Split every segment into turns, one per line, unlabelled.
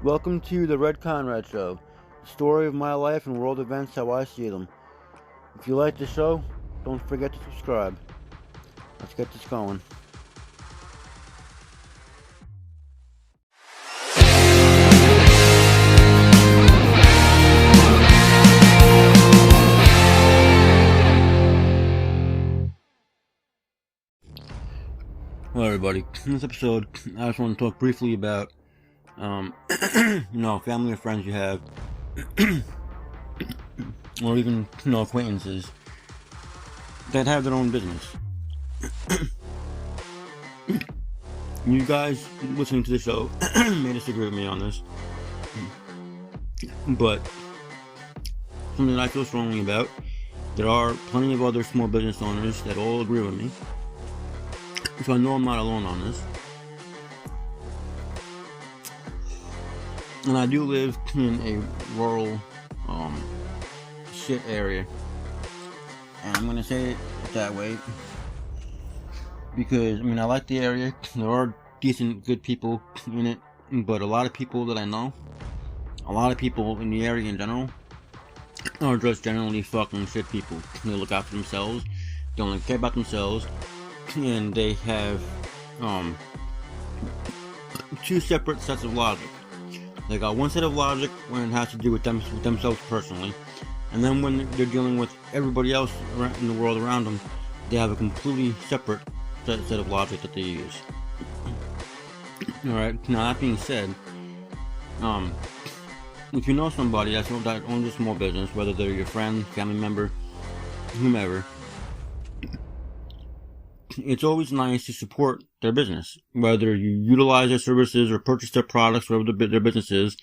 Welcome to the Red Conrad Show, the story of my life and world events how I see them. If you like the show, don't forget to subscribe. Let's get this going. Hello everybody. In this episode, I just want to talk briefly about, family or friends you have, or even, acquaintances that have their own business. You guys listening to the show may disagree with me on this, but something that I feel strongly about. There are plenty of other small business owners that all agree with me, so I know I'm not alone on this. And I do live in a rural, shit area, and I'm gonna say it that way because I like the area. There are decent, good people in it, but a lot of people that I know, a lot of people in the area in general, are just generally fucking shit people. They look out for themselves, they only care about themselves, and they have two separate sets of logic. They got one set of logic when it has to do with themselves personally, and then when they're dealing with everybody else in the world around them, they have a completely separate set of logic that they use. Alright, now that being said, if you know somebody that owns a small business, whether they're your friend, family member, whomever, it's always nice to support their business, whether you utilize their services or purchase their products, whatever their business is,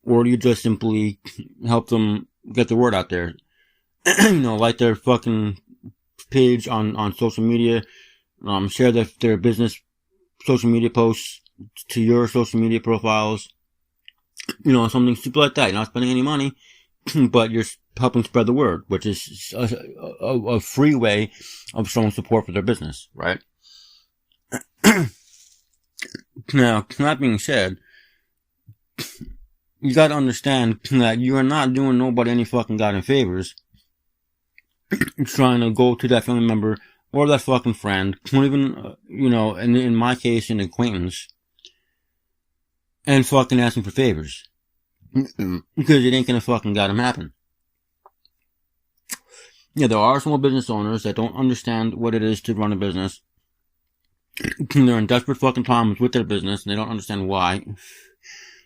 or you just simply help them get the word out there. Like their fucking page on social media, share their business social media posts to your social media profiles, something stupid like that. You're not spending any money, but you're helping spread the word, which is a free way of showing support for their business, right? Now, that being said, you gotta understand that you are not doing nobody any fucking goddamn favors trying to go to that family member or that fucking friend, or even, in my case, an acquaintance, and fucking asking for favors. Because it ain't gonna fucking goddamn happen. Yeah, there are small business owners that don't understand what it is to run a business. They're in desperate fucking times with their business, and they don't understand why.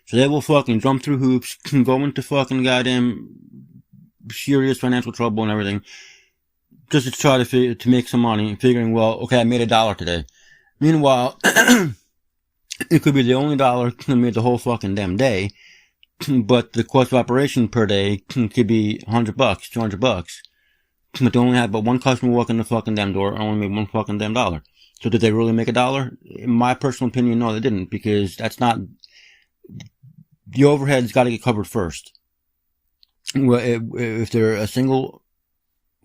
So they will fucking jump through hoops, go into fucking goddamn serious financial trouble and everything, just to try to make some money, figuring, well, okay, I made $1 today. Meanwhile, it could be the only dollar that made the whole fucking damn day, but the cost of operation per day could be $100, $200. But they only had but one customer walk in the fucking damn door and only made one fucking damn dollar. So did they really make $1? In my personal opinion, no, they didn't, because that's not, the overhead's gotta get covered first. Well, if they're a single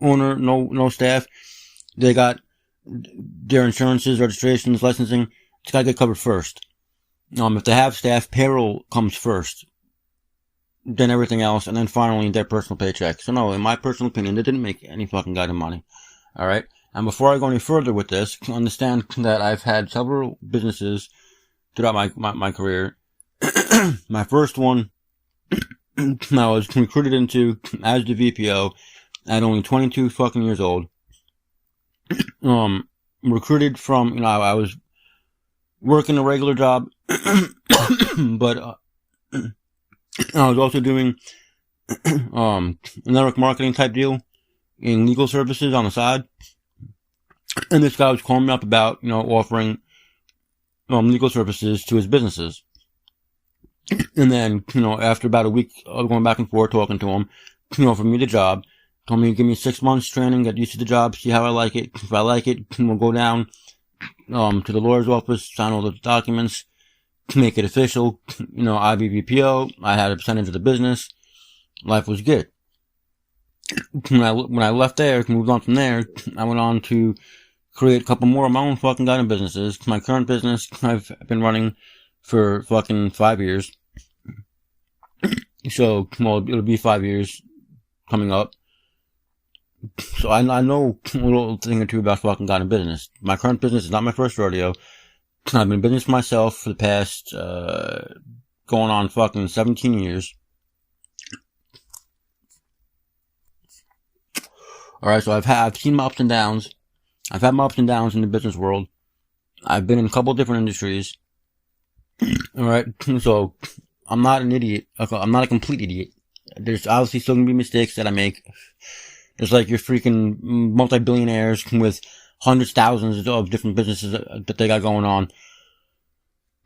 owner, no staff, they got their insurances, registrations, licensing, it's gotta get covered first. If they have staff, payroll comes first, then everything else, and then finally their personal paycheck. So no, in my personal opinion, they didn't make any fucking goddamn money. Alright? And before I go any further with this, understand that I've had several businesses throughout my career. My first one, I was recruited into as the VPO at only 22 fucking years old. Recruited from, I was working a regular job, but, I was also doing, a network marketing type deal in legal services on the side. And this guy was calling me up about, offering, legal services to his businesses. And then, after about a week of going back and forth talking to him, for me the job, told me to give me 6 months training, get used to the job, see how I like it. If I like it, we'll go down, to the lawyer's office, sign all the documents, make it official. I be VPO, I had a percentage of the business, life was good. When I left there, moved on from there, I went on to create a couple more of my own fucking goddamn businesses. My current business I've been running for fucking 5 years. So, well, it'll be 5 years coming up. So I know a little thing or two about fucking God in business. My current business is not my first rodeo. I've been in business for myself for the past, going on fucking 17 years. Alright, so I've seen my ups and downs. I've had my ups and downs in the business world. I've been in a couple of different industries. Alright, so I'm not an idiot. I'm not a complete idiot. There's obviously still gonna be mistakes that I make. There's like your freaking multi-billionaires with hundreds, thousands of different businesses that they got going on.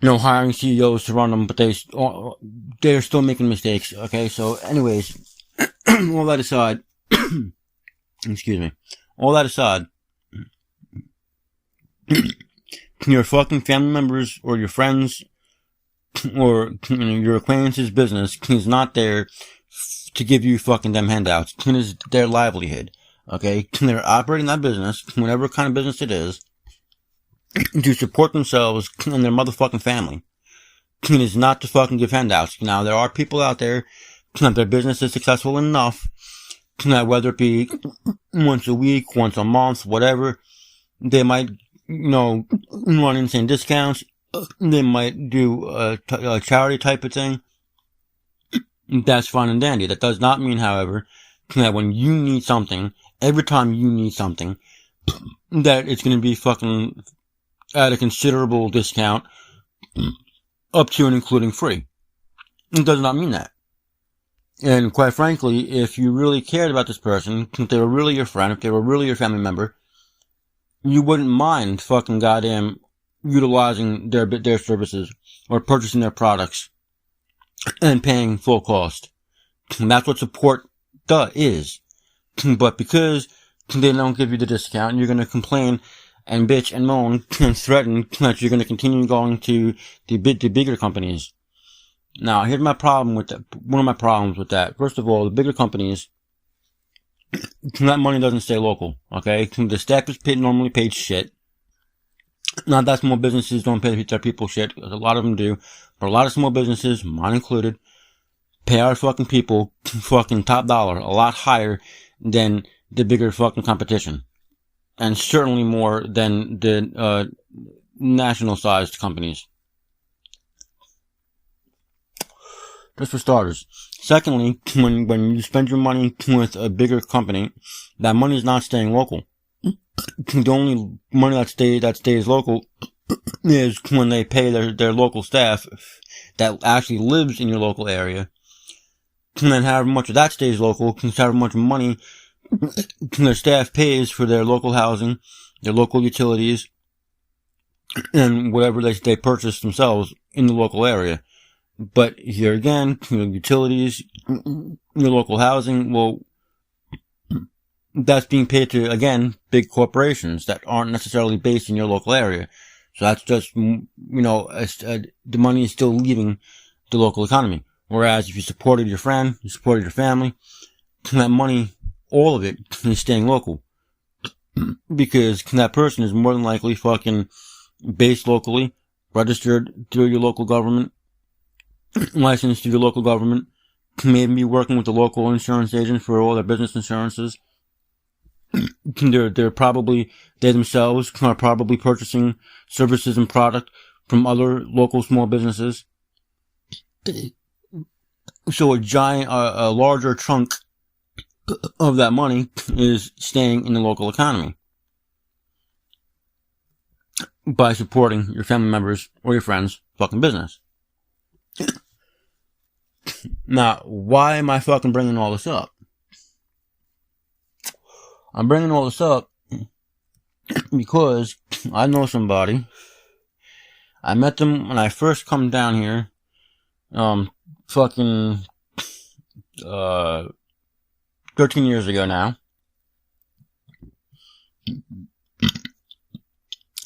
Hiring CEOs to run them, but they're still making mistakes. Okay, so anyways, all that aside, excuse me, all that aside, your fucking family members or your friends or your acquaintances' business is not there to give you fucking them handouts. It is their livelihood. Okay? They're operating that business, whatever kind of business it is, to support themselves and their motherfucking family. It is not to fucking give handouts. Now, there are people out there that their business is successful enough that whether it be once a week, once a month, whatever, they might, run insane discounts. They might do a charity type of thing. That's fine and dandy. That does not mean, however, that when you need something, every time you need something, that it's going to be fucking at a considerable discount, up to and including free. It does not mean that. And quite frankly, if you really cared about this person, if they were really your friend, if they were really your family member, you wouldn't mind fucking goddamn utilizing their services or purchasing their products and paying full cost. And that's what support is. But because they don't give you the discount, you're gonna complain and bitch and moan and threaten that you're gonna continue going to the bigger companies. Now, here's my problem with that. One of my problems with that. First of all, the bigger companies, that money doesn't stay local, okay? The staff is normally paid shit. Not that small businesses don't pay their people shit, because a lot of them do. But a lot of small businesses, mine included, pay our fucking people fucking top dollar, a lot higher than the bigger fucking competition. And certainly more than the, national sized companies. Just for starters. Secondly, when you spend your money with a bigger company, that money is not staying local. The only money that stays local is when they pay their local staff that actually lives in your local area. And then however much of that stays local, however much money their staff pays for their local housing, their local utilities, and whatever they purchase themselves in the local area. But here again, your utilities, your local housing, well, that's being paid to, again, big corporations that aren't necessarily based in your local area. So that's just, the money is still leaving the local economy. Whereas if you supported your friend, you supported your family, that money, all of it, is staying local. Because that person is more than likely fucking based locally, registered through your local government, licensed to your local government, maybe working with the local insurance agent for all their business insurances. They themselves are probably purchasing services and product from other local small businesses. So a larger chunk of that money is staying in the local economy by supporting your family members or your friends' fucking business. Now, why am I fucking bringing all this up? I'm bringing all this up because I know somebody. I met them when I first come down here, 13 years ago now.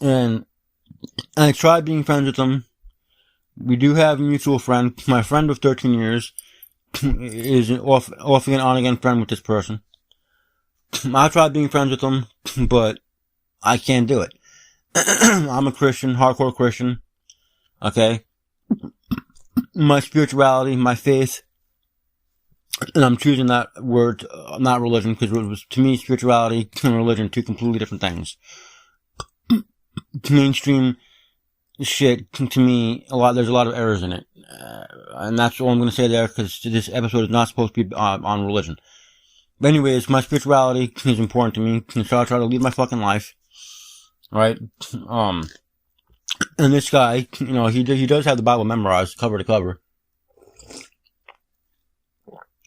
And I tried being friends with them. We do have a mutual friend. My friend of 13 years is an off again, on again friend with this person. I tried being friends with them, but I can't do it. I'm a Christian, hardcore Christian. Okay? My spirituality, my faith And I'm choosing that word, not religion, because it was, to me, spirituality and religion, two completely different things. Mainstream shit, to me, there's a lot of errors in it. And that's all I'm going to say there, because this episode is not supposed to be on religion. But anyways, my spirituality is important to me, so I try to lead my fucking life. Right? And this guy, he does have the Bible memorized, cover to cover.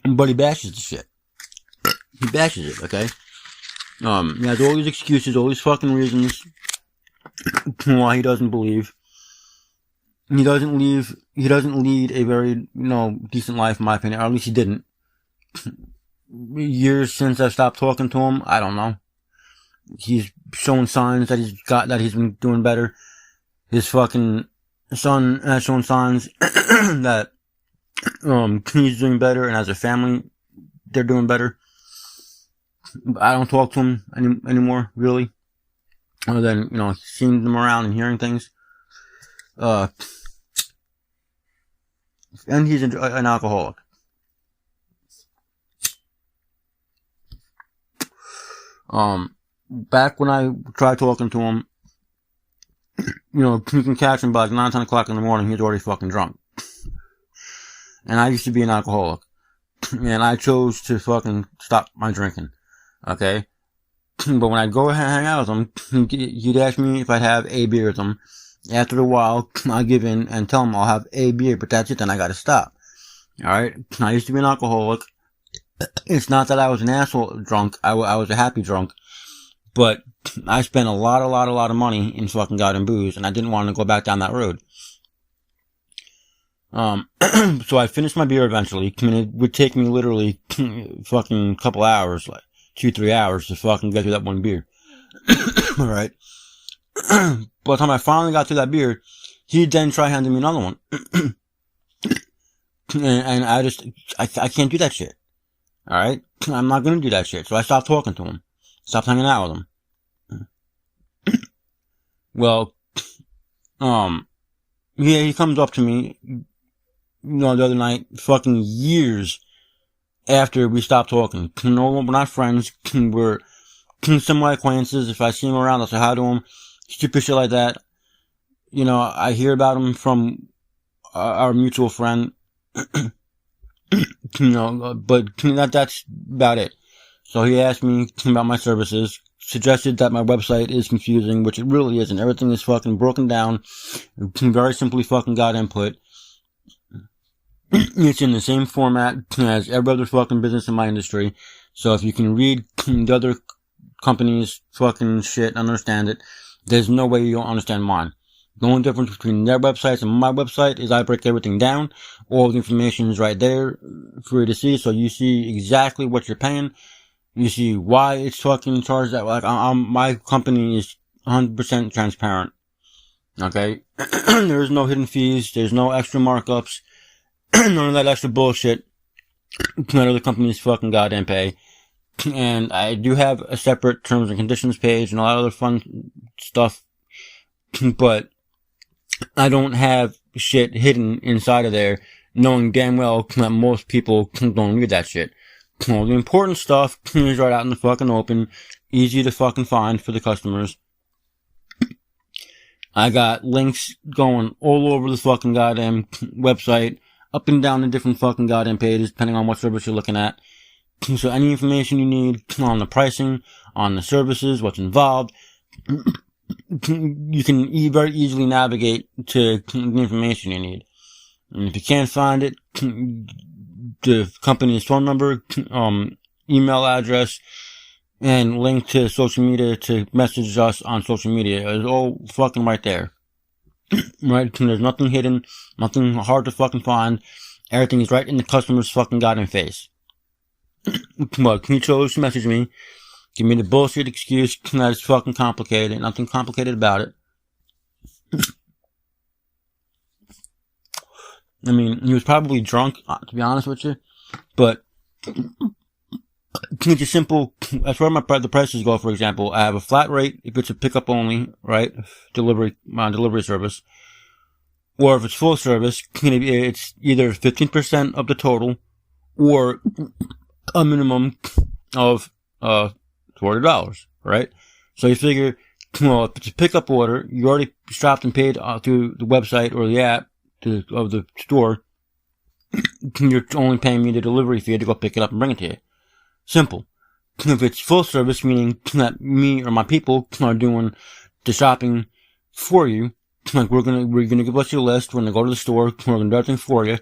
But he bashes the shit. He bashes it, okay? He has all these excuses, all these fucking reasons why he doesn't believe. He doesn't lead a very, decent life, in my opinion, or at least he didn't. Years since I stopped talking to him, I don't know. He's shown signs that he's been doing better. His fucking son has shown signs that, he's doing better, and as a family, they're doing better. I don't talk to him anymore, really. Other than, seeing them around and hearing things. And he's an alcoholic. Back when I tried talking to him, you can catch him by like 9, 10 o'clock in the morning, he's already fucking drunk. And I used to be an alcoholic. And I chose to fucking stop my drinking. Okay? But when I'd go hang out with him, he'd ask me if I'd have a beer with him. After a while, I'll give in and tell him I'll have a beer, but that's it, then I gotta stop. Alright? I used to be an alcoholic. It's not that I was an asshole drunk, I was a happy drunk. But I spent a lot of money in fucking goddamn booze, and I didn't want to go back down that road. So I finished my beer eventually. I mean, it would take me literally fucking couple hours, like 2-3 hours to fucking get through that one beer. Alright? By the time I finally got through that beer, he'd then try handing me another one. and I can't do that shit. Alright? I'm not gonna do that shit. So I stopped talking to him. Stopped hanging out with him. Well, he comes up to me, the other night, fucking years after we stopped talking. No, we're not friends. We're semi-acquaintances. If I see him around, I'll say hi to him. Stupid shit like that. I hear about him from our mutual friend. But that's about it. So he asked me about my services, suggested that my website is confusing, which it really isn't. Everything is fucking broken down. Very simply fucking got input. It's in the same format as every other fucking business in my industry. So if you can read the other companies' fucking shit and understand it, there's no way you don't understand mine. The only difference between their websites and my website is I break everything down. All the information is right there for you to see, so you see exactly what you're paying. You see why it's fucking charged that. Like, my company is 100% transparent. Okay? There's no hidden fees. There's no extra markups. None of that extra bullshit that other companies fucking goddamn pay. And I do have a separate terms and conditions page and a lot of other fun stuff. But I don't have shit hidden inside of there, knowing damn well that most people don't read that shit. All the important stuff is right out in the fucking open, easy to fucking find for the customers. I got links going all over the fucking goddamn website, up and down the different fucking goddamn pages, depending on what service you're looking at. So any information you need on the pricing, on the services, what's involved, you can very easily navigate to the information you need. And if you can't find it, the company's phone number, email address, and link to social media to message us on social media is all fucking right there. Right? There's nothing hidden, nothing hard to fucking find. Everything is right in the customer's fucking goddamn face. But he chose to message me, give me the bullshit excuse that it's fucking complicated. Nothing complicated about it. I mean, he was probably drunk, to be honest with you. But it's a simple, that's where the prices go, for example. I have a flat rate if it's a pickup only, right? Delivery service. Or if it's full service, it's either 15% of the total or a minimum of $40, right? So you figure, well, if it's a pickup order, you already shopped and paid through the website or the app of the store. You're only paying me the delivery fee to go pick it up and bring it to you. Simple. If it's full service, meaning that me or my people are doing the shopping for you, like we're gonna give us your list, we're gonna go to the store, we're gonna do everything for you.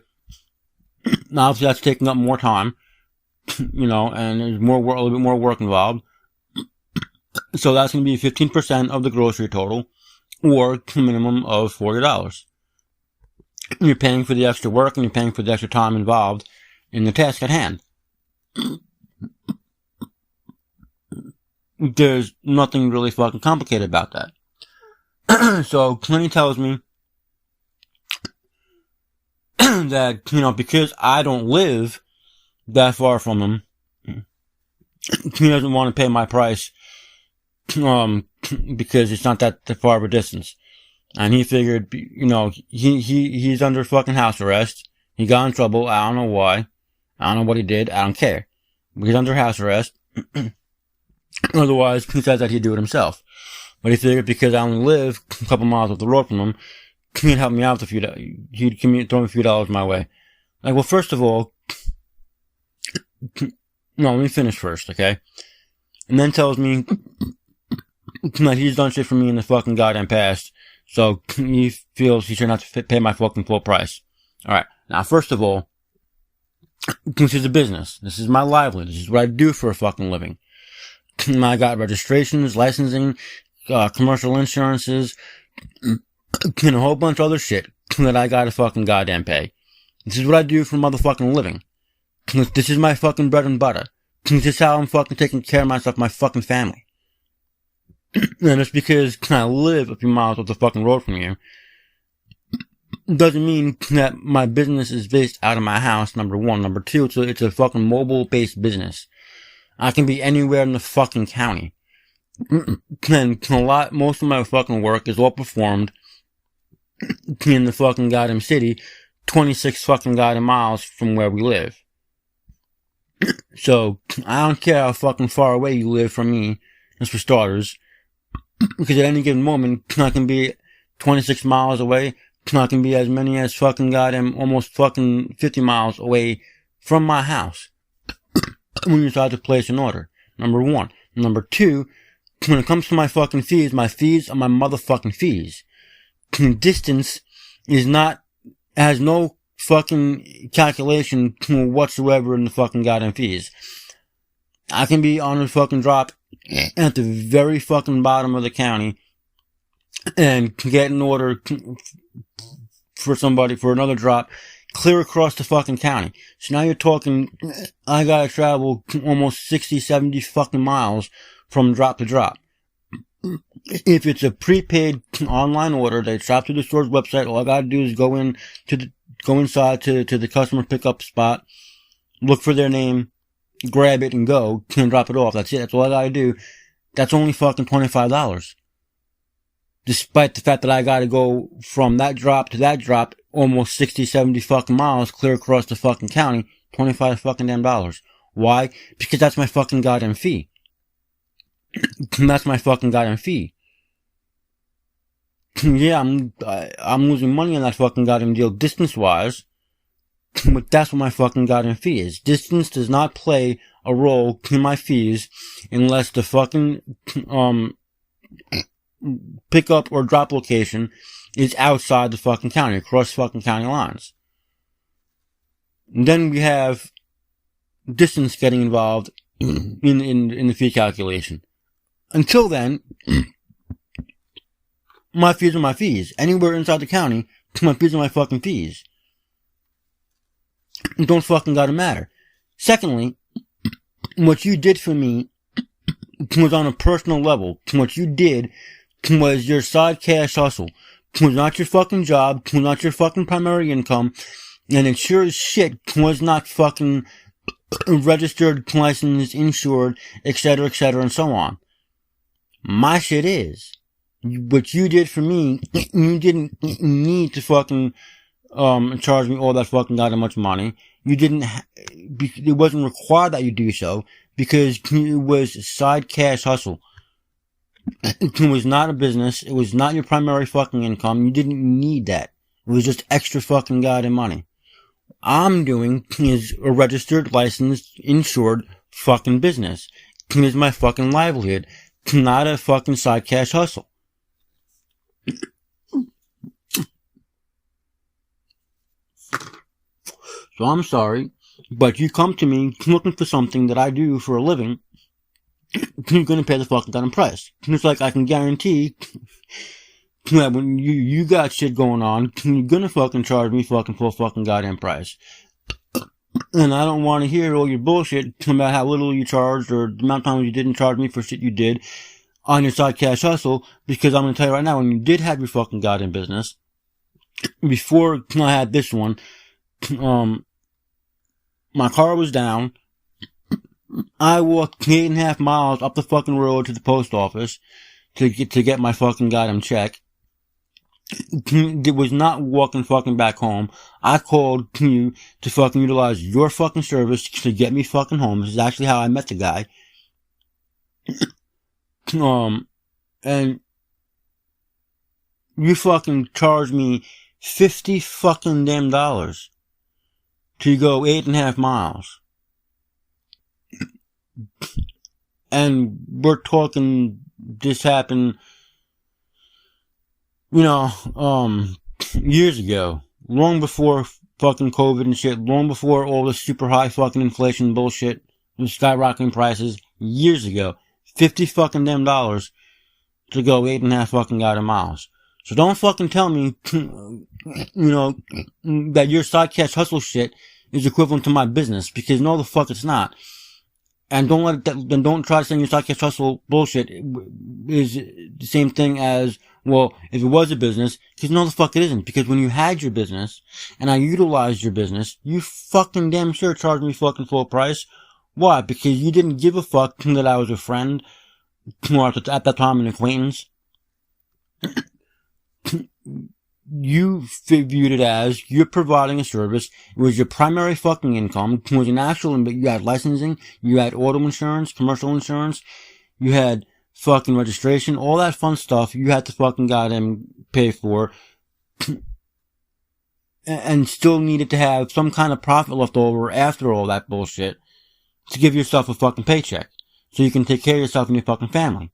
Now, obviously, that's taking up more time, and there's a little bit more work involved. So that's gonna be 15% of the grocery total, or a minimum of $40. You're paying for the extra work and you're paying for the extra time involved in the task at hand. There's nothing really fucking complicated about that. So Clinty tells me that, because I don't live that far from him, he doesn't want to pay my price, because it's not that far of a distance. And he figured, he's under fucking house arrest. He got in trouble. I don't know why. I don't know what he did. I don't care. But he's under house arrest. Otherwise, he says that he'd do it himself. But he figured because I only live a couple miles up the road from him, he'd help me out with a few dollars. He'd throw me a few dollars my way. Like, well, first of all, no, let me finish first, okay? And then tells me that he's done shit for me in the fucking goddamn past. So he feels he shouldn't have to pay my fucking full price. Alright. Now, first of all, this is a business. This is my livelihood. This is what I do for a fucking living. I got registrations, licensing, commercial insurances, and a whole bunch of other shit that I gotta fucking goddamn pay. This is what I do for motherfucking living. This is my fucking bread and butter. This is how I'm fucking taking care of myself, my fucking family. And it's because I live a few miles up the fucking road from you, doesn't mean that my business is based out of my house, number one. Number two, it's a fucking mobile-based business. I can be anywhere in the fucking county. And most of my fucking work is all performed in the fucking goddamn city, 26 fucking goddamn miles from where we live. So, I don't care how fucking far away you live from me, just for starters, because at any given moment, I can be 26 miles away, I can be as many as fucking goddamn almost fucking 50 miles away from my house when you decide to place an order. Number one. Number two, when it comes to my fucking fees are my motherfucking fees. Distance has no fucking calculation whatsoever in the fucking goddamn fees. I can be on a fucking drop at the very fucking bottom of the county and get an order for somebody for another drop clear across the fucking county. So now you're talking, I gotta travel almost 60, 70 fucking miles from drop to drop. If it's a prepaid online order, they drop to the store's website, all I gotta do is go inside to the customer pickup spot, look for their name, grab it and go, and drop it off. That's it. That's all I gotta do. That's only fucking $25. Despite the fact that I gotta go from that drop to that drop, almost 60, 70 fucking miles clear across the fucking county, $25 fucking damn dollars. Why? Because that's my fucking goddamn fee. That's my fucking goddamn fee. Yeah, I'm losing money on that fucking goddamn deal distance-wise, but that's what my fucking goddamn fee is. Distance does not play a role in my fees unless the fucking, pickup or drop location is outside the fucking county, across fucking county lines. And then we have distance getting involved in the fee calculation. Until then, my fees are my fees. Anywhere inside the county, my fees are my fucking fees. It don't fucking gotta matter. Secondly, what you did for me was on a personal level. What you did was your side cash hustle. It was not your fucking job. It was not your fucking primary income. And it sure as shit was not fucking registered, licensed, insured, etc., and so on. My shit is. What you did for me, you didn't need to fucking charge me all that fucking goddamn much money. You didn't it wasn't required that you do so because it was side cash hustle. It was not a business. It was not your primary fucking income. You didn't need that. It was just extra fucking goddamn money. I'm doing is a registered, licensed, insured fucking business. It is my fucking livelihood. Not a fucking side cash hustle. So I'm sorry, but you come to me looking for something that I do for a living, you're gonna pay the fucking goddamn price. It's like I can guarantee that when you got shit going on, you're gonna fucking charge me fucking full fucking goddamn price. And I don't want to hear all your bullshit about how little you charged or the amount of times you didn't charge me for shit you did on your side cash hustle, because I'm gonna tell you right now, when you did have your fucking goddamn business, before I had this one, my car was down. I walked 8.5 miles up the fucking road to the post office to get my fucking goddamn check. It was not walking fucking back home. I called you to fucking utilize your fucking service to get me fucking home. This is actually how I met the guy. And you fucking charged me $50 fucking damn dollars to go 8.5 miles. And we're talking, this happened, years ago. Long before fucking COVID and shit. Long before all the super high fucking inflation bullshit and skyrocketing prices. Years ago. $50 fucking damn dollars to go 8.5 fucking goddamn miles. So don't fucking tell me, that your side cash hustle shit is equivalent to my business, because no the fuck it's not. And don't try to say your side cash hustle bullshit is the same thing as, well, if it was a business, because no the fuck it isn't. Because when you had your business, and I utilized your business, you fucking damn sure charged me fucking full price. Why? Because you didn't give a fuck that I was a friend, or at that time an acquaintance. You viewed it as you're providing a service. It was your primary fucking income. It was an actual, you had licensing, you had auto insurance, commercial insurance, you had fucking registration, all that fun stuff you had to fucking goddamn pay for, and still needed to have some kind of profit left over after all that bullshit to give yourself a fucking paycheck so you can take care of yourself and your fucking family.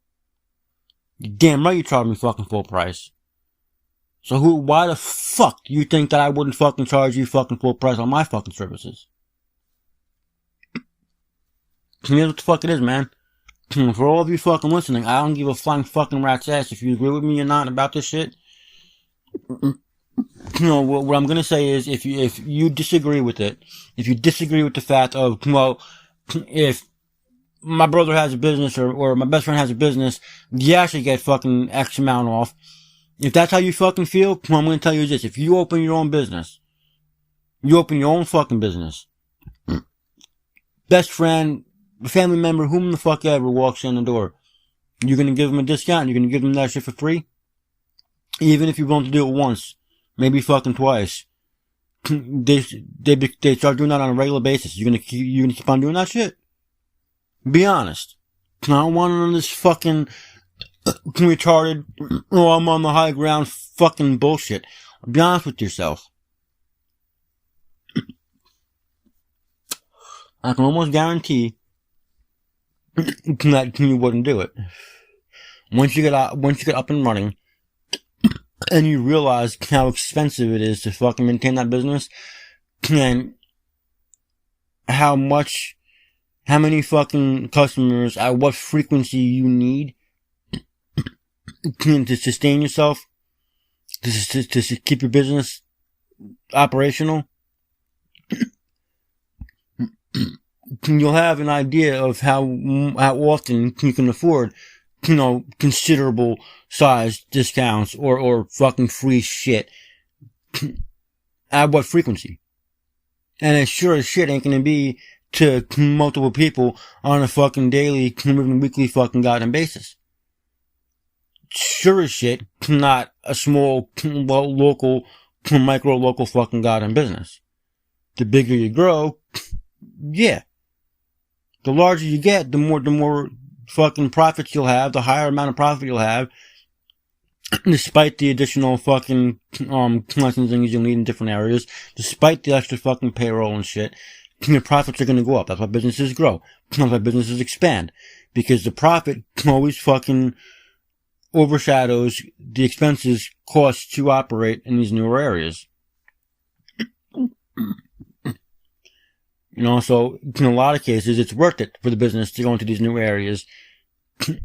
You're damn right you charge me fucking full price. So why the fuck do you think that I wouldn't fucking charge you fucking full price on my fucking services? Here's what the fuck it is, man. For all of you fucking listening, I don't give a flying fucking rat's ass if you agree with me or not about this shit. What I'm gonna say is, if you disagree with it, if you disagree with the fact of, well, if my brother has a business or my best friend has a business, you actually get fucking X amount off. If that's how you fucking feel, what I'm gonna tell you is this: if you open your own business, you open your own fucking business, best friend, family member, whom the fuck ever walks in the door, you're gonna give them a discount, you're gonna give them that shit for free? Even if you want to do it once, maybe fucking twice. They start doing that on a regular basis. You're gonna keep on doing that shit? Be honest. I don't want none of this fucking retarded, oh, I'm on the high ground fucking bullshit. Be honest with yourself. I can almost guarantee that you wouldn't do it. Once you get up and running, and you realize how expensive it is to fucking maintain that business, and how many fucking customers, at what frequency you need to sustain yourself, to keep your business operational, you'll have an idea of how often you can afford, considerable size discounts or fucking free shit. At what frequency? And it sure as shit ain't gonna be to multiple people on a fucking daily, even weekly fucking goddamn basis. Sure as shit, not a small, local, micro local fucking goddamn business. The bigger you grow, Yeah. The larger you get, the more fucking profits you'll have, the higher amount of profit you'll have, despite the additional fucking, licensing you'll need in different areas, despite the extra fucking payroll and shit, your profits are gonna go up. That's why businesses grow. That's why businesses expand. Because the profit always fucking overshadows the expenses costs to operate in these newer areas. So in a lot of cases, it's worth it for the business to go into these new areas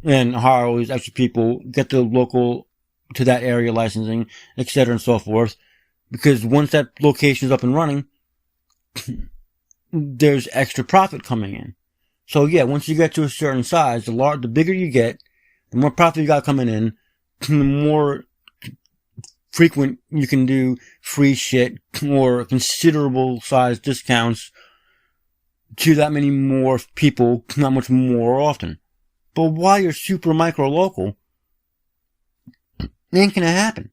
and hire all these extra people, get the local to that area licensing, etc. and so forth. Because once that location is up and running, there's extra profit coming in. So yeah, once you get to a certain size, the bigger you get, the more profit you got coming in, the more frequent you can do free shit or considerable size discounts to that many more people, not much more often. But while you're super micro local, it ain't gonna happen.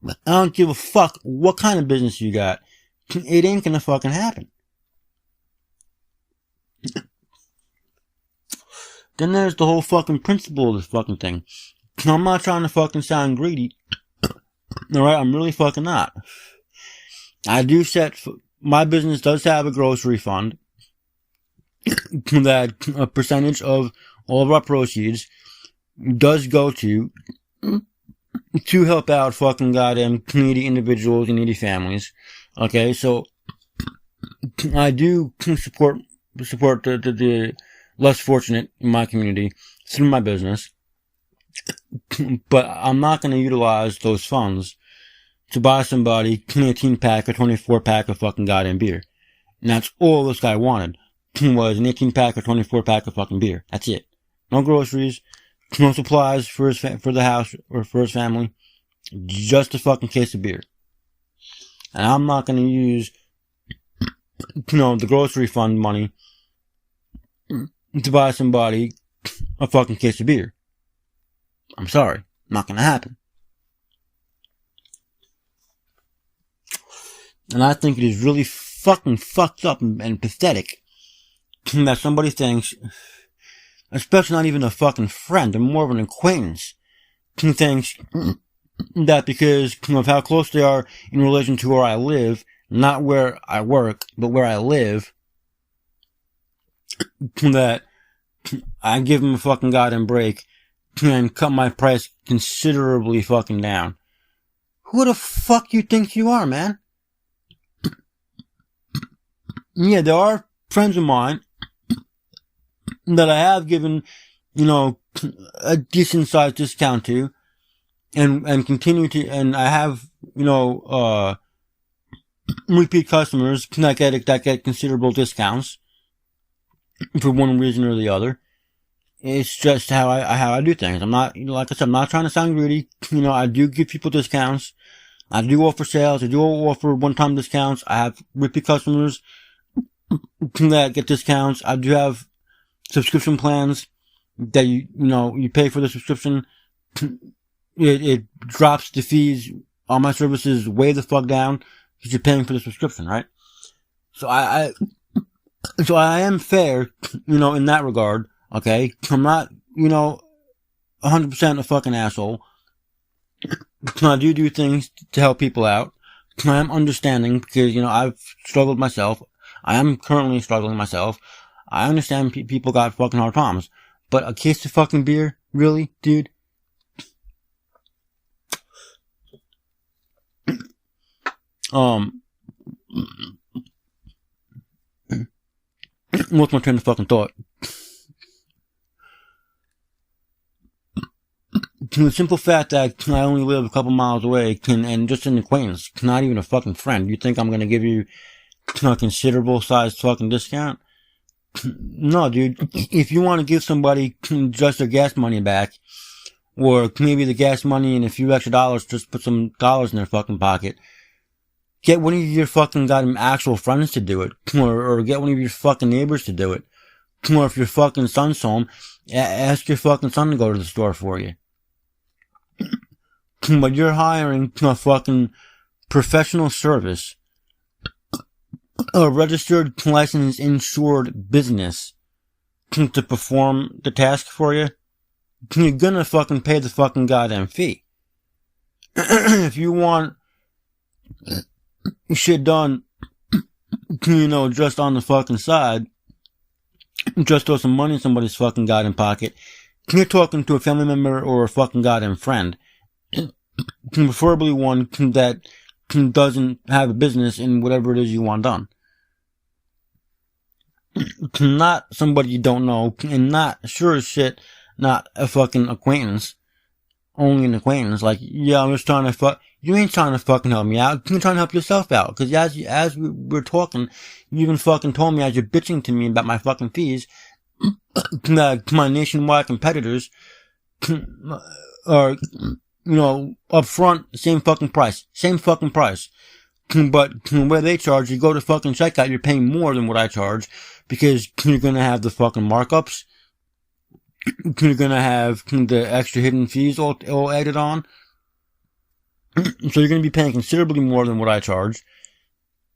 I don't give a fuck what kind of business you got. It ain't gonna fucking happen. Then there's the whole fucking principle of this fucking thing. I'm not trying to fucking sound greedy. Alright, I'm really fucking not. My business does have a grocery fund that a percentage of all of our proceeds does go to help out fucking goddamn needy individuals and needy families. Okay, so I do support the less fortunate in my community through my business, but I'm not going to utilize those funds to buy somebody an 18-pack or 24-pack of fucking goddamn beer. And that's all this guy wanted, was an 18-pack or 24-pack of fucking beer. That's it. No groceries, no supplies for the house or for his family, just a fucking case of beer. And I'm not going to use, the grocery fund money to buy somebody a fucking case of beer. I'm sorry. Not gonna happen. And I think it is really fucking fucked up and pathetic that somebody thinks, especially not even a fucking friend, or more of an acquaintance, thinks that because of how close they are in relation to where I live, not where I work, but where I live, that I give them a fucking goddamn break and cut my price considerably fucking down. Who the fuck you think you are, man? Yeah, there are friends of mine that I have given, a decent sized discount to, and continue to, and I have, repeat customers that get considerable discounts for one reason or the other. It's just how I do things. I'm not, like I said, I'm not trying to sound greedy. I do give people discounts. I do offer sales. I do offer one-time discounts. I have repeat customers that get discounts. I do have subscription plans that you pay for the subscription. It drops the fees on my services way the fuck down because you're paying for the subscription, right? So I am fair, in that regard. Okay, I'm not, 100% a fucking asshole. I do things to help people out. I am understanding because, I've struggled myself. I am currently struggling myself. I understand people got fucking hard times. But a case of fucking beer? Really, dude? What's my train of fucking thought? The simple fact that I only live a couple miles away and just an acquaintance, not even a fucking friend, you think I'm gonna give you a considerable sized fucking discount? No, dude. If you want to give somebody just their gas money back, or maybe the gas money and a few extra dollars, just put some dollars in their fucking pocket, get one of your fucking goddamn actual friends to do it, or get one of your fucking neighbors to do it, or if your fucking son's home, ask your fucking son to go to the store for you. But you're hiring a fucking professional service a registered, licensed, insured business to perform the task for you, you're gonna fucking pay the fucking goddamn fee. If you want shit done, just on the fucking side, just throw some money in somebody's fucking goddamn pocket, you're talking to a family member or a fucking goddamn friend. Preferably one that doesn't have a business in whatever it is you want done. Not somebody you don't know, and not, sure as shit, not a fucking acquaintance. Only an acquaintance. Like, yeah, I'm just trying to you ain't trying to fucking help me out. You're trying to help yourself out. Cause as we're talking, you even fucking told me as you're bitching to me about my fucking fees, that my nationwide competitors are, up front, same fucking price. But where they charge, you go to fucking checkout, you're paying more than what I charge, because you're gonna have the fucking markups. You're gonna have the extra hidden fees all added on. So you're gonna be paying considerably more than what I charge.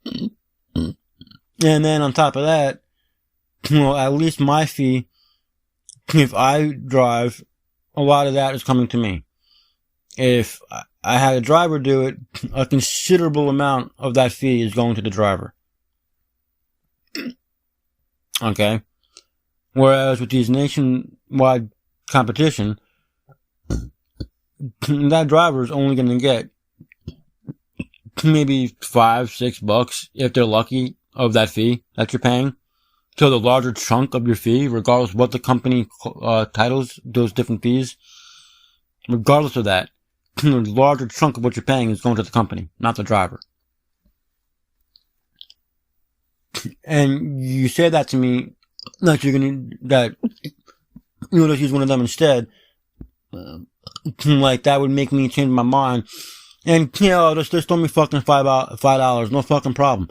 And then on top of that, at least my fee, if I drive, a lot of that is coming to me. If I had a driver do it, a considerable amount of that fee is going to the driver. Okay? Whereas with these nationwide competition, that driver is only going to get maybe $5-6 if they're lucky of that fee that you're paying. So the larger chunk of your fee, regardless of what the company titles those different fees, regardless of that, the larger chunk of what you're paying is going to the company, not the driver. And you say that to me, that you're gonna, let's use one of them instead. Like, that would make me change my mind. And, just throw me fucking $5, no fucking problem.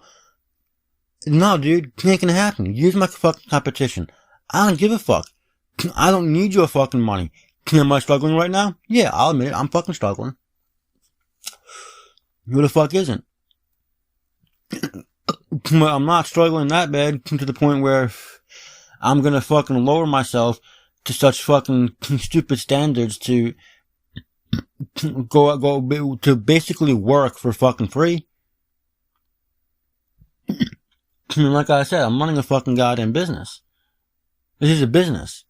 No, dude, it ain't gonna happen. Use my fucking competition. I don't give a fuck. I don't need your fucking money. Am I struggling right now? Yeah, I'll admit it. I'm fucking struggling. Who the fuck isn't? I'm not struggling that bad to the point where I'm gonna fucking lower myself to such fucking stupid standards to go to basically work for fucking free. Like I said, I'm running a fucking goddamn business. This is a business.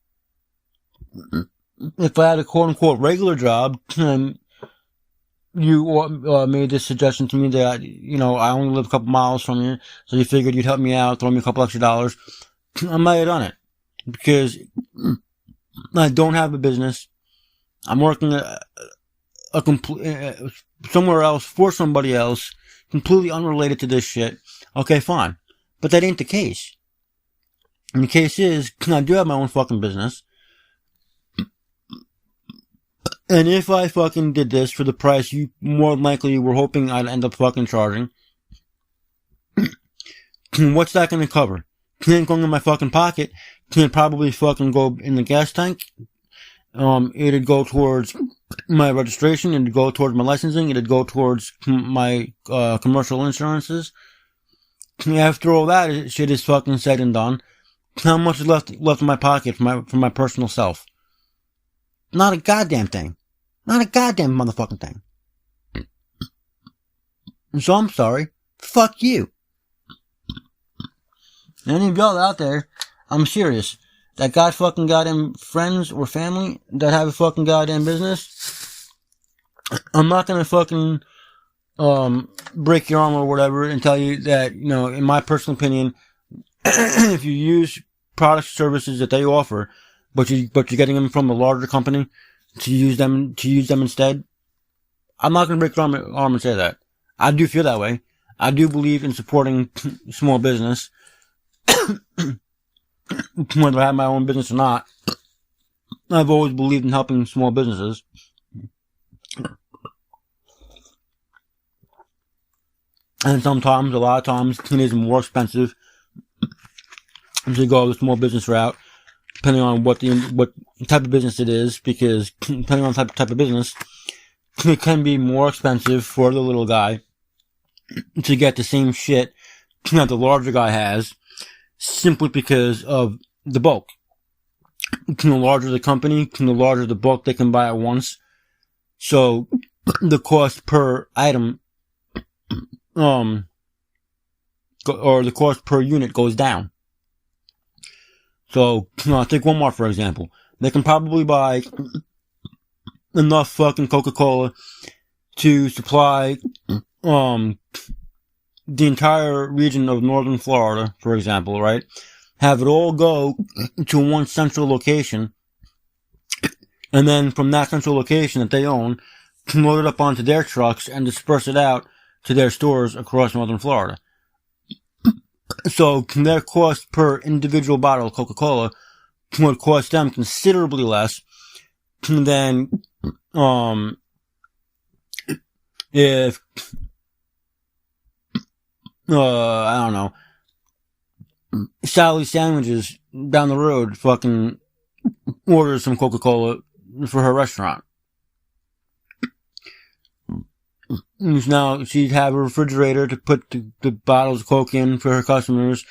If I had a quote-unquote regular job, and you made this suggestion to me that, I only live a couple miles from you, so you figured you'd help me out, throw me a couple extra dollars, I might have done it. Because I don't have a business. I'm working somewhere else for somebody else, completely unrelated to this shit. Okay, fine. But that ain't the case. And the case is, I do have my own fucking business. And if I fucking did this for the price you more likely were hoping I'd end up fucking charging, what's that gonna cover? It ain't going in my fucking pocket. It'd probably fucking go in the gas tank. It'd go towards my registration. It'd go towards my licensing. It'd go towards my commercial insurances. After all that shit is fucking said and done, how much is left in my pocket for my personal self? Not a goddamn thing. Not a goddamn motherfucking thing. So I'm sorry. Fuck you. Any of y'all out there, I'm serious, that got fucking goddamn friends or family that have a fucking goddamn business, I'm not gonna fucking break your arm or whatever and tell you that, in my personal opinion, if you use products, services that they offer, but you're getting them from a larger company to use them instead, I'm not gonna break your arm and say that. I do feel that way. I do believe in supporting small business, whether I have my own business or not. I've always believed in helping small businesses. And sometimes, a lot of times, it is more expensive to go the small business route, depending on what type of business it is, because depending on the type of business, it can be more expensive for the little guy to get the same shit that the larger guy has, simply because of the bulk. The larger the company, the larger the bulk they can buy at once. So the cost per item, or the cost per unit goes down. So, take Walmart for example. They can probably buy enough fucking Coca-Cola to supply, the entire region of northern Florida, for example, right? Have it all go to one central location, and then from that central location that they own, load it up onto their trucks and disperse it out to their stores across northern Florida. So their cost per individual bottle of Coca-Cola would cost them considerably less than if I don't know, Sally Sandwiches down the road fucking orders some Coca-Cola for her restaurant. Now, she'd have a refrigerator to put the bottles of Coke in for her customers.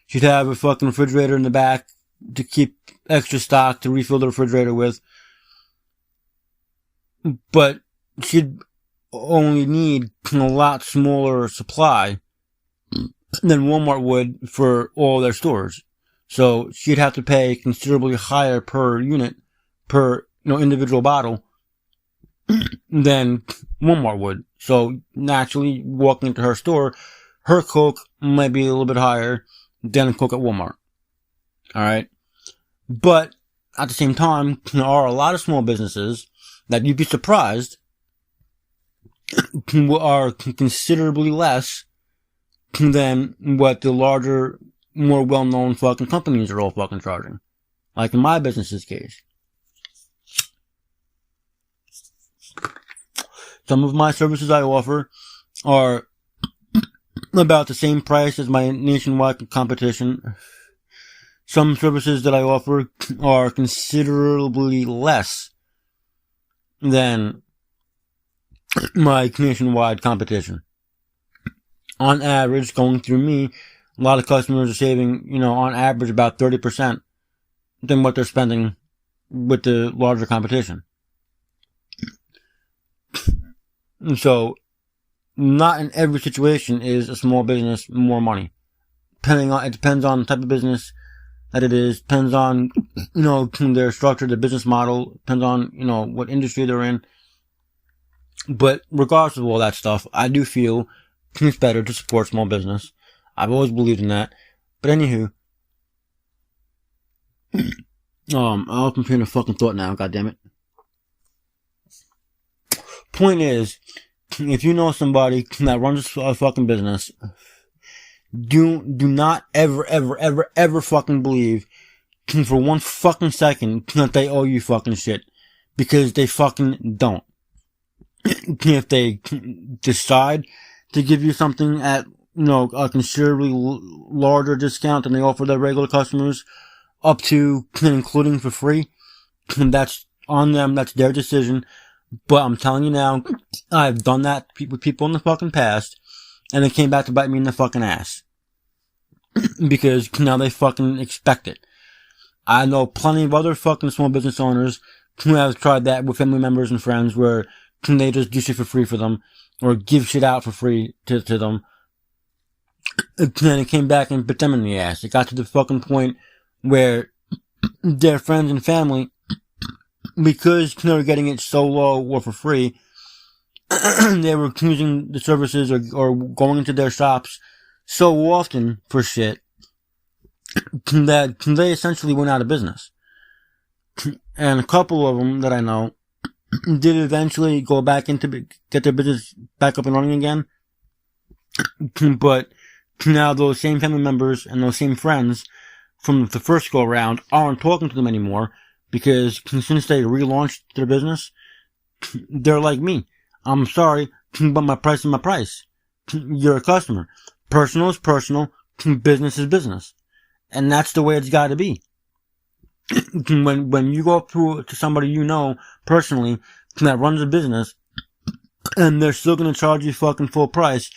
She'd have a fucking refrigerator in the back to keep extra stock to refill the refrigerator with. But she'd only need a lot smaller supply than Walmart would for all their stores. So she'd have to pay considerably higher per unit, per, individual bottle than Walmart would. So naturally, walking into her store, her Coke might be a little bit higher than a Coke at Walmart. Alright? But at the same time, there are a lot of small businesses that you'd be surprised are considerably less than what the larger, more well-known fucking companies are all fucking charging. Like in my business's case. Some of my services I offer are about the same price as my nationwide competition. Some services that I offer are considerably less than my nationwide competition. On average, going through me, a lot of customers are saving, on average about 30% than what they're spending with the larger competition. And so, not in every situation is a small business more money. It depends on the type of business that it is, depends on, their structure, their business model, depends on, what industry they're in. But regardless of all that stuff, I do feel it's better to support small business. I've always believed in that. But anywho, I'll compare a fucking thought now, goddammit. Point is, if you know somebody that runs a fucking business, do not ever fucking believe for one fucking second that they owe you fucking shit. Because they fucking don't. If they decide to give you something at, a considerably larger discount than they offer their regular customers, up to and including for free, that's on them, that's their decision. But I'm telling you now, I've done that with people in the fucking past, and it came back to bite me in the fucking ass. Because now they fucking expect it. I know plenty of other fucking small business owners who have tried that with family members and friends where they just do shit for free for them, or give shit out for free to them. And it came back and bit them in the ass. It got to the fucking point where their friends and family, because they were getting it so low or for free, they were using the services or going into their shops so often for shit that they essentially went out of business. And a couple of them that I know did eventually go back get their business back up and running again. But now those same family members and those same friends from the first go around aren't talking to them anymore because since they relaunched their business, they're like me. I'm sorry, but my price is my price. You're a customer. Personal is personal. Business is business. And that's the way it's gotta be. When you go through to somebody personally that runs a business and they're still gonna charge you fucking full price,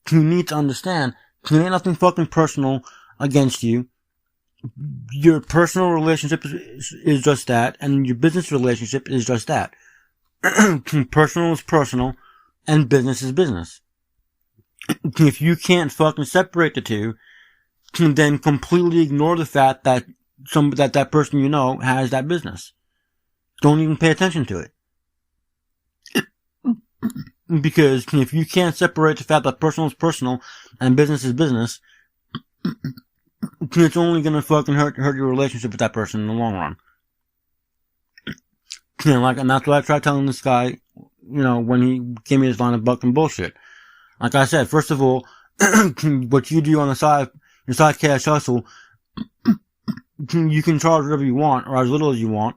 you need to understand There ain't nothing fucking personal against you. Your personal relationship is just that, and your business relationship is just that. Personal is personal, and business is business. If you can't fucking separate the two, then completely ignore the fact that that person you know has that business. Don't even pay attention to it. Because if you can't separate the fact that personal is personal and business is business, it's only gonna fucking hurt your relationship with that person in the long run. And that's what I tried telling this guy, when he gave me this line of fucking bullshit. Like I said, first of all, what you do on the side, your side cash hustle, you can charge whatever you want, or as little as you want,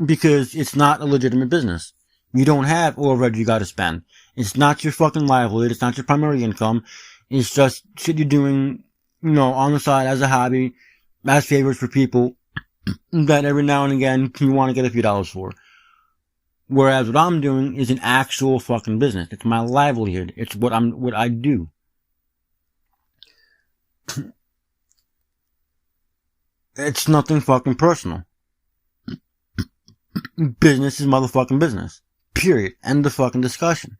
because it's not a legitimate business. You don't have overhead you gotta spend. It's not your fucking livelihood, it's not your primary income, it's just shit you're doing, on the side as a hobby, as favors for people, that every now and again you want to get a few dollars for. Whereas what I'm doing is an actual fucking business. It's my livelihood. It's what I do. It's nothing fucking personal. Business is motherfucking business. Period. End of fucking discussion.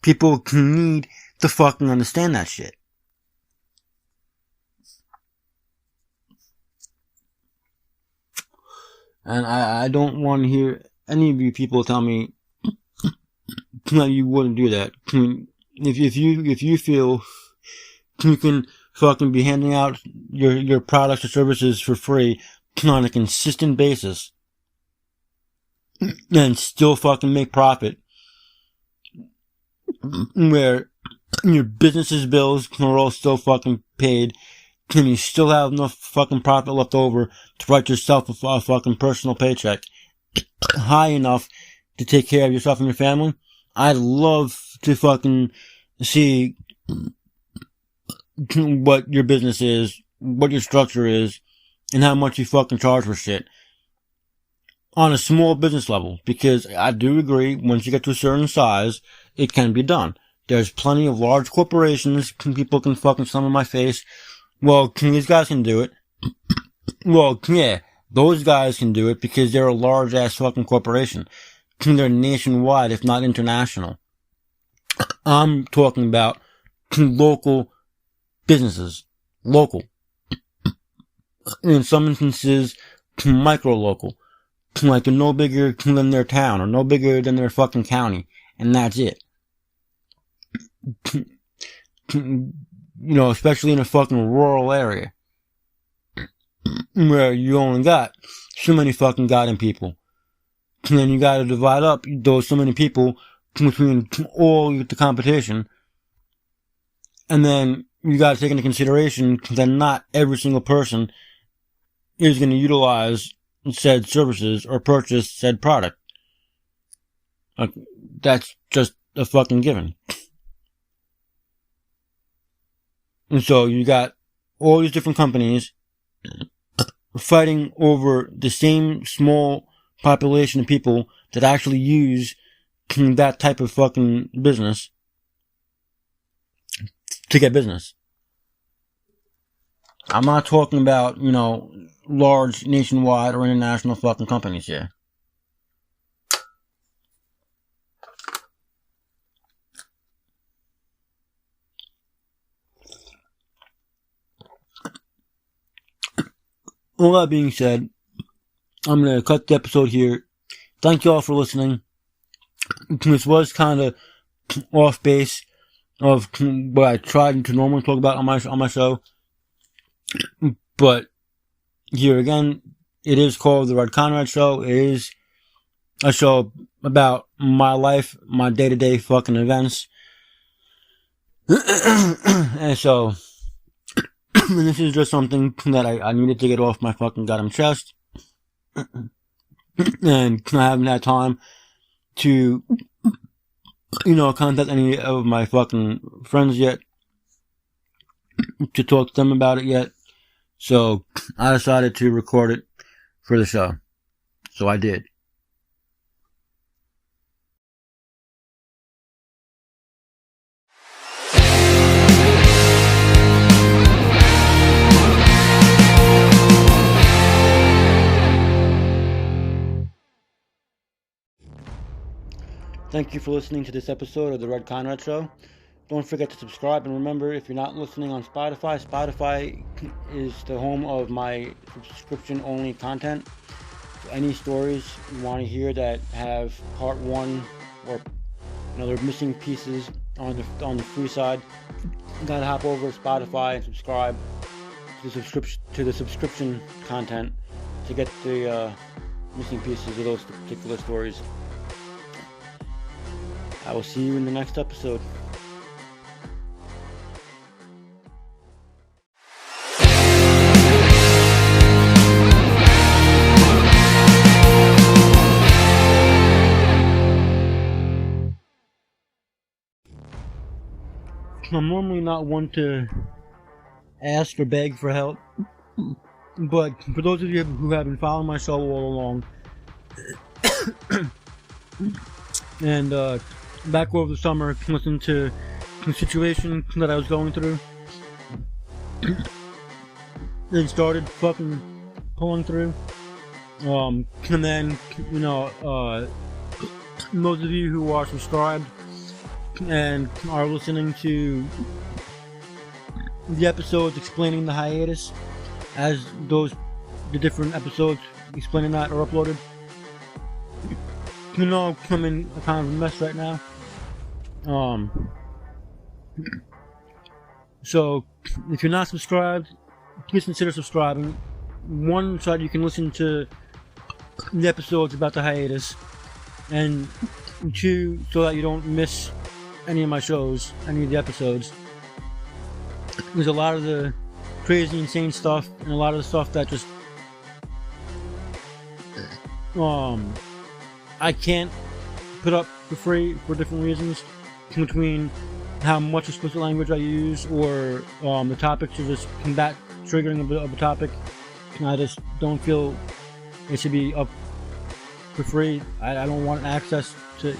People need to fucking understand that shit. And I don't want to hear any of you people tell me that you wouldn't do that. If you feel you can fucking be handing out your products or services for free on a consistent basis and still fucking make profit, where your business's bills are all still fucking paid, and you still have enough fucking profit left over to write yourself a fucking personal paycheck high enough to take care of yourself and your family, I'd love to fucking see what your business is, what your structure is, and how much you fucking charge for shit on a small business level. Because I do agree, once you get to a certain size, it can be done. There's plenty of large corporations, people can fucking slam in my face. Well, these guys can do it. Well, yeah, those guys can do it because they're a large ass fucking corporation. They're nationwide, if not international. I'm talking about local businesses. Local. In some instances, micro-local. Like they're no bigger than their town, or no bigger than their fucking county. And that's it. Especially in a fucking rural area, where you only got so many fucking goddamn people. And then you gotta divide up those so many people between all the competition. And then you gotta take into consideration that not every single person is gonna utilize said services or purchase said product. Like, that's just a fucking given. And so you got all these different companies fighting over the same small population of people that actually use that type of fucking business to get business. I'm not talking about, large nationwide or international fucking companies here. All that being said, I'm gonna cut the episode here. Thank you all for listening. This was kind of off base of what I tried to normally talk about on my show. But here again, it is called The Red Conrad Show. It is a show about my life, my day-to-day fucking events. And so, this is just something that I needed to get off my fucking goddamn chest. And I haven't had time to, contact any of my fucking friends yet, to talk to them about it yet. So, I decided to record it for the show. So I did. Thank you for listening to this episode of The Red Conrad Show. Don't forget to subscribe, and remember, if you're not listening on Spotify, Spotify is the home of my subscription-only content. So any stories you want to hear that have part 1 or other missing pieces on the free side, you gotta hop over to Spotify and subscribe to the subscription content to get the missing pieces of those particular stories. I will see you in the next episode. I'm normally not one to ask or beg for help, but for those of you who have been following my show all along, and back over the summer, listening to the situation that I was going through, and started fucking pulling through, and then, those of you who are subscribed and are listening to the episodes explaining the hiatus, as the different episodes explaining that are uploaded. I'm in a kind of a mess right now. So if you're not subscribed, please consider subscribing. 1, so that you can listen to the episodes about the hiatus, and 2, so that you don't miss any of my shows, any of the episodes. There's a lot of the crazy, insane stuff, and a lot of the stuff that just I can't put up for free for different reasons, between how much explicit language I use, or the topics are just combat triggering of a topic. I just don't feel it should be up for free. I don't want access to,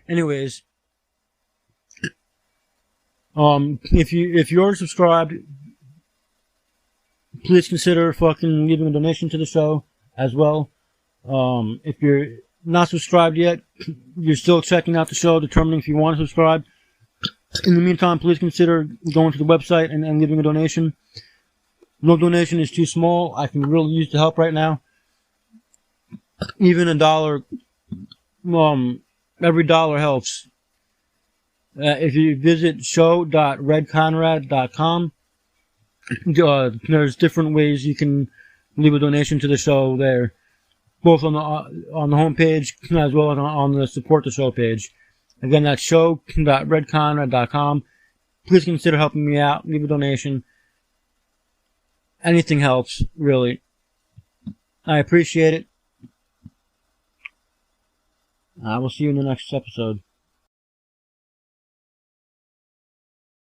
anyways, if you're subscribed, please consider fucking leaving a donation to the show as well. If you're not subscribed yet, you're still checking out the show, determining if you want to subscribe. In the meantime, please consider going to the website and leaving a donation. No donation is too small. I can really use the help right now. Even $1, every dollar helps. If you visit show.redconrad.com, there's different ways you can leave a donation to the show there, both on the homepage as well as on the support the show page. Again, that's show.redconrad.com. Please consider helping me out. Leave a donation. Anything helps, really. I appreciate it. I will see you in the next episode.